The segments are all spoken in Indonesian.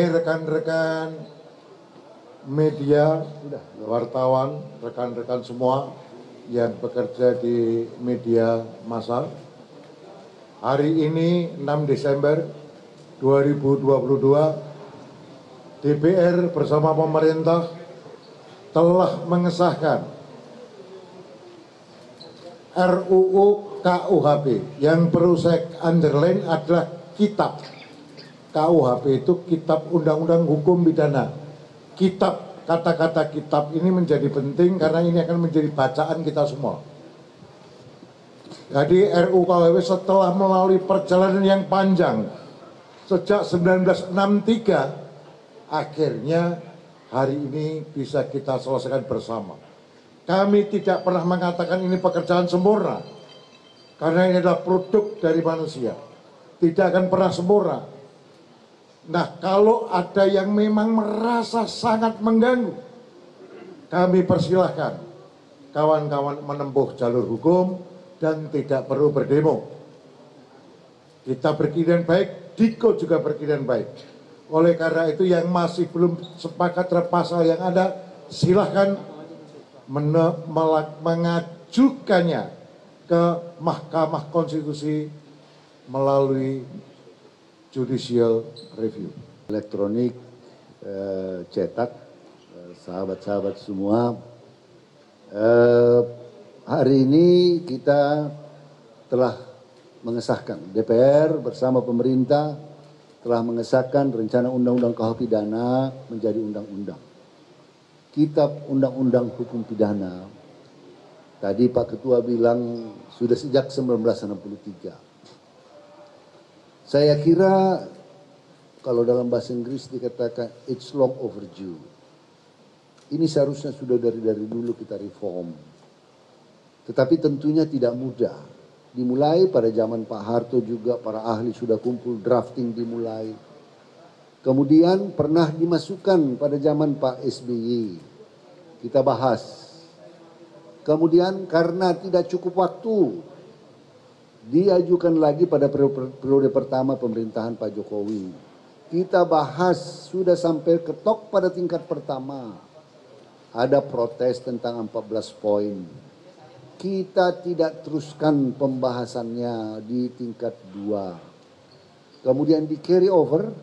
rekan-rekan media, wartawan, rekan-rekan semua yang bekerja di media massa. Hari ini 6 Desember 2022, DPR bersama pemerintah telah mengesahkan RUU KUHP. Yang perlu saya underline adalah kitab. KUHP itu kitab undang-undang hukum pidana. Kitab, kata-kata kitab ini menjadi penting karena ini akan menjadi bacaan kita semua. Jadi RUU KUHP setelah melalui perjalanan yang panjang sejak 1963, akhirnya hari ini bisa kita selesaikan bersama. Kami tidak pernah mengatakan ini pekerjaan sempurna, karena ini adalah produk dari manusia. Tidak akan pernah sempurna. Nah, kalau ada yang memang merasa sangat mengganggu, kami persilahkan kawan-kawan menempuh jalur hukum dan tidak perlu berdemo. Kita berkeinginan baik, Diko juga berkeinginan baik. Oleh karena itu yang masih belum sepakat terhadap pasal yang ada, silahkan mengajukannya ke Mahkamah Konstitusi melalui judicial review. Elektronik, cetak, sahabat-sahabat semua, hari ini kita telah mengesahkan, DPR bersama pemerintah telah mengesahkan rencana undang-undang KUHP pidana menjadi undang-undang. Kitab undang-undang hukum pidana, tadi Pak Ketua bilang sudah sejak 1963. Saya kira kalau dalam bahasa Inggris dikatakan it's long overdue. Ini seharusnya sudah dari dulu kita reform. Tetapi tentunya tidak mudah. Dimulai pada zaman Pak Harto juga para ahli sudah kumpul, drafting dimulai. Kemudian pernah dimasukkan pada zaman Pak SBY. Kita bahas. Kemudian karena tidak cukup waktu, diajukan lagi pada periode pertama pemerintahan Pak Jokowi. Kita bahas sudah sampai ketok pada tingkat pertama. Ada protes tentang 14 poin. Kita tidak teruskan pembahasannya di tingkat 2. Kemudian di carry over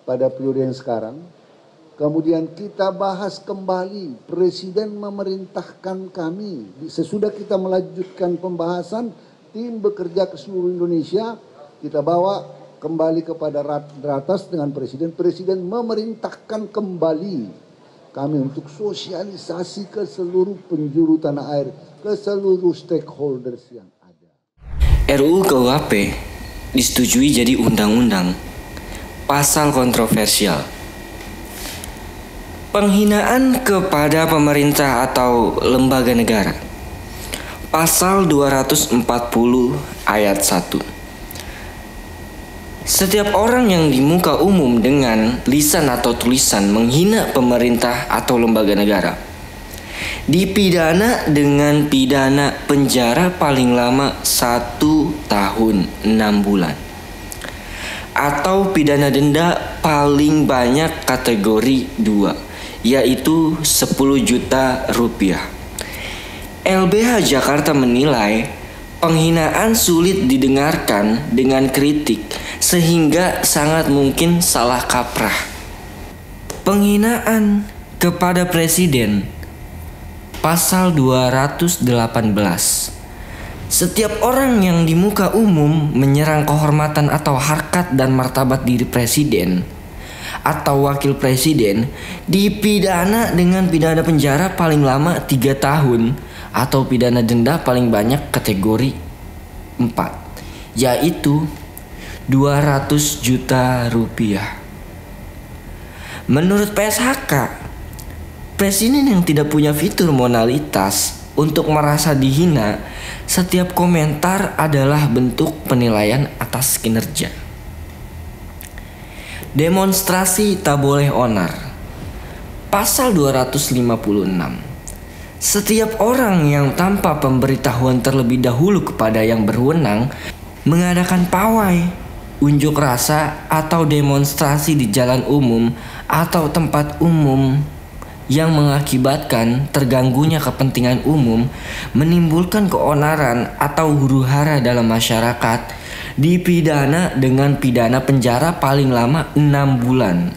pada periode yang sekarang. Kemudian kita bahas kembali. Presiden memerintahkan kami. Sesudah kita melanjutkan pembahasan, tim bekerja ke seluruh Indonesia, kita bawa kembali kepada ratas dengan Presiden. Presiden memerintahkan kembali kami untuk sosialisasi ke seluruh penjuru tanah air, ke seluruh stakeholders yang ada. RUU KUHP disetujui jadi undang-undang. Pasal kontroversial. Penghinaan kepada pemerintah atau lembaga negara. Pasal 240 ayat 1. Setiap orang yang di muka umum dengan lisan atau tulisan menghina pemerintah atau lembaga negara dipidana dengan pidana penjara paling lama 1 tahun 6 bulan atau pidana denda paling banyak kategori 2, yaitu 10 juta rupiah. LBH Jakarta menilai penghinaan sulit didengarkan dengan kritik sehingga sangat mungkin salah kaprah. Penghinaan kepada presiden. Pasal 218. Setiap orang yang di muka umum menyerang kehormatan atau harkat dan martabat diri presiden atau wakil presiden dipidana dengan pidana penjara paling lama 3 tahun atau pidana denda paling banyak kategori 4, yaitu 200 juta rupiah. Menurut PSHK, presiden yang tidak punya fitur moralitas untuk merasa dihina, setiap komentar adalah bentuk penilaian atas kinerja. Demonstrasi tak boleh onar. Pasal 256. Setiap orang yang tanpa pemberitahuan terlebih dahulu kepada yang berwenang mengadakan pawai, unjuk rasa atau demonstrasi di jalan umum atau tempat umum yang mengakibatkan terganggunya kepentingan umum, menimbulkan keonaran atau huru-hara dalam masyarakat, dipidana dengan pidana penjara paling lama 6 bulan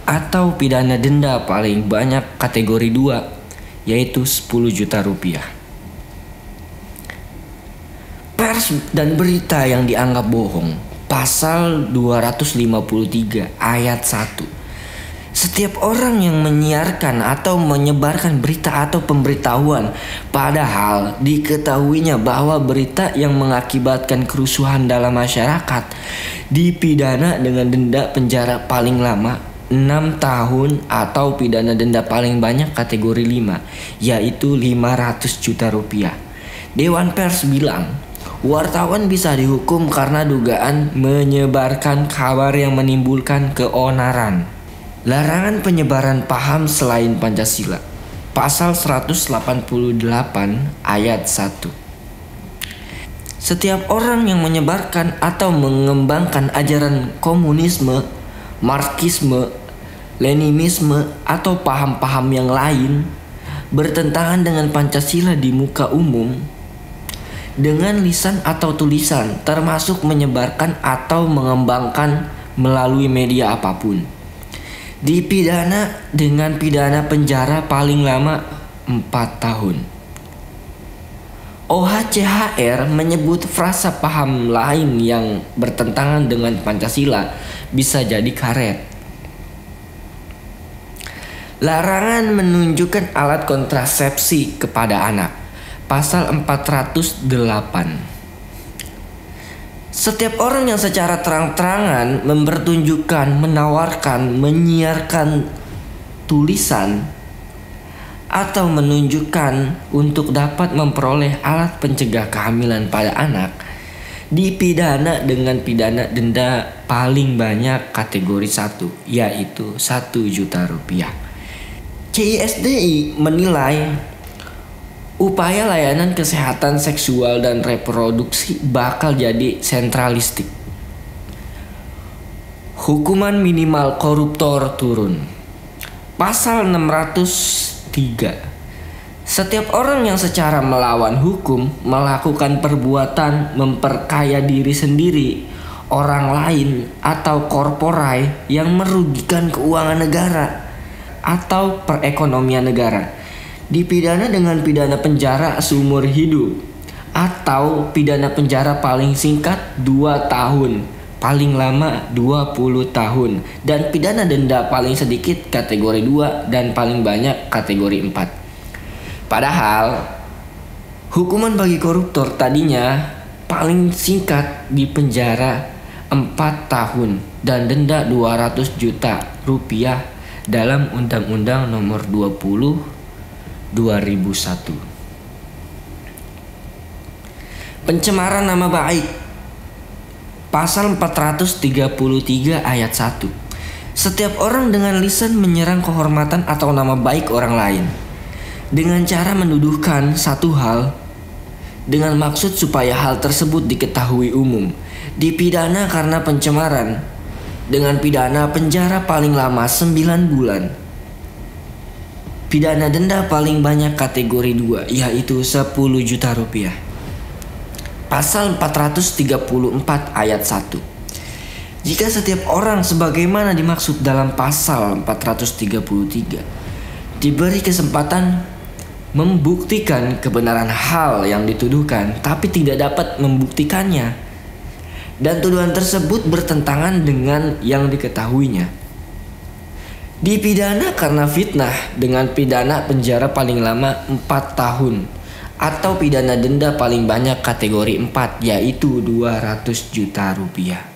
atau pidana denda paling banyak kategori 2, yaitu 10 juta rupiah. Pers dan berita yang dianggap bohong. Pasal 253 ayat 1. Setiap orang yang menyiarkan atau menyebarkan berita atau pemberitahuan padahal diketahuinya bahwa berita yang mengakibatkan kerusuhan dalam masyarakat dipidana dengan denda penjara paling lama 6 tahun atau pidana denda paling banyak kategori 5, yaitu 500 juta rupiah. Dewan Pers bilang, wartawan bisa dihukum karena dugaan menyebarkan kabar yang menimbulkan keonaran. Larangan penyebaran paham selain Pancasila. Pasal 188 ayat 1. Setiap orang yang menyebarkan atau mengembangkan ajaran komunisme, marxisme, leninisme atau paham-paham yang lain bertentangan dengan Pancasila di muka umum dengan lisan atau tulisan, termasuk menyebarkan atau mengembangkan melalui media apapun, dipidana dengan pidana penjara paling lama 4 tahun. OHCHR menyebut frasa paham lain yang bertentangan dengan Pancasila bisa jadi karet. Larangan menunjukkan alat kontrasepsi kepada anak. Pasal 408. Setiap orang yang secara terang-terangan mempertunjukkan, menawarkan, menyiarkan tulisan atau menunjukkan untuk dapat memperoleh alat pencegah kehamilan pada anak dipidana dengan pidana denda paling banyak kategori 1, yaitu 1 juta rupiah. CISDI menilai upaya layanan kesehatan seksual dan reproduksi bakal jadi sentralistik. Hukuman minimal koruptor turun. Pasal 603. Setiap orang yang secara melawan hukum melakukan perbuatan memperkaya diri sendiri, orang lain, atau korporai yang merugikan keuangan negara atau perekonomian negara, dipidana dengan pidana penjara seumur hidup atau pidana penjara paling singkat 2 tahun, paling lama 20 tahun, dan pidana denda paling sedikit kategori 2 dan paling banyak kategori 4. Padahal hukuman bagi koruptor tadinya paling singkat di penjara 4 tahun dan denda 200 juta rupiah dalam Undang-Undang Nomor 20 2001. Pencemaran nama baik. Pasal 433 ayat 1. Setiap orang dengan lisan menyerang kehormatan atau nama baik orang lain dengan cara menuduhkan satu hal dengan maksud supaya hal tersebut diketahui umum, dipidana karena pencemaran dengan pidana penjara paling lama 9 bulan. Pidana denda paling banyak kategori 2, yaitu 10 juta rupiah. Pasal 434 ayat 1. Jika setiap orang sebagaimana dimaksud dalam pasal 433 diberi kesempatan membuktikan kebenaran hal yang dituduhkan tapi tidak dapat membuktikannya, dan tuduhan tersebut bertentangan dengan yang diketahuinya, dipidana karena fitnah dengan pidana penjara paling lama 4 tahun atau pidana denda paling banyak kategori 4, yaitu 200 juta rupiah.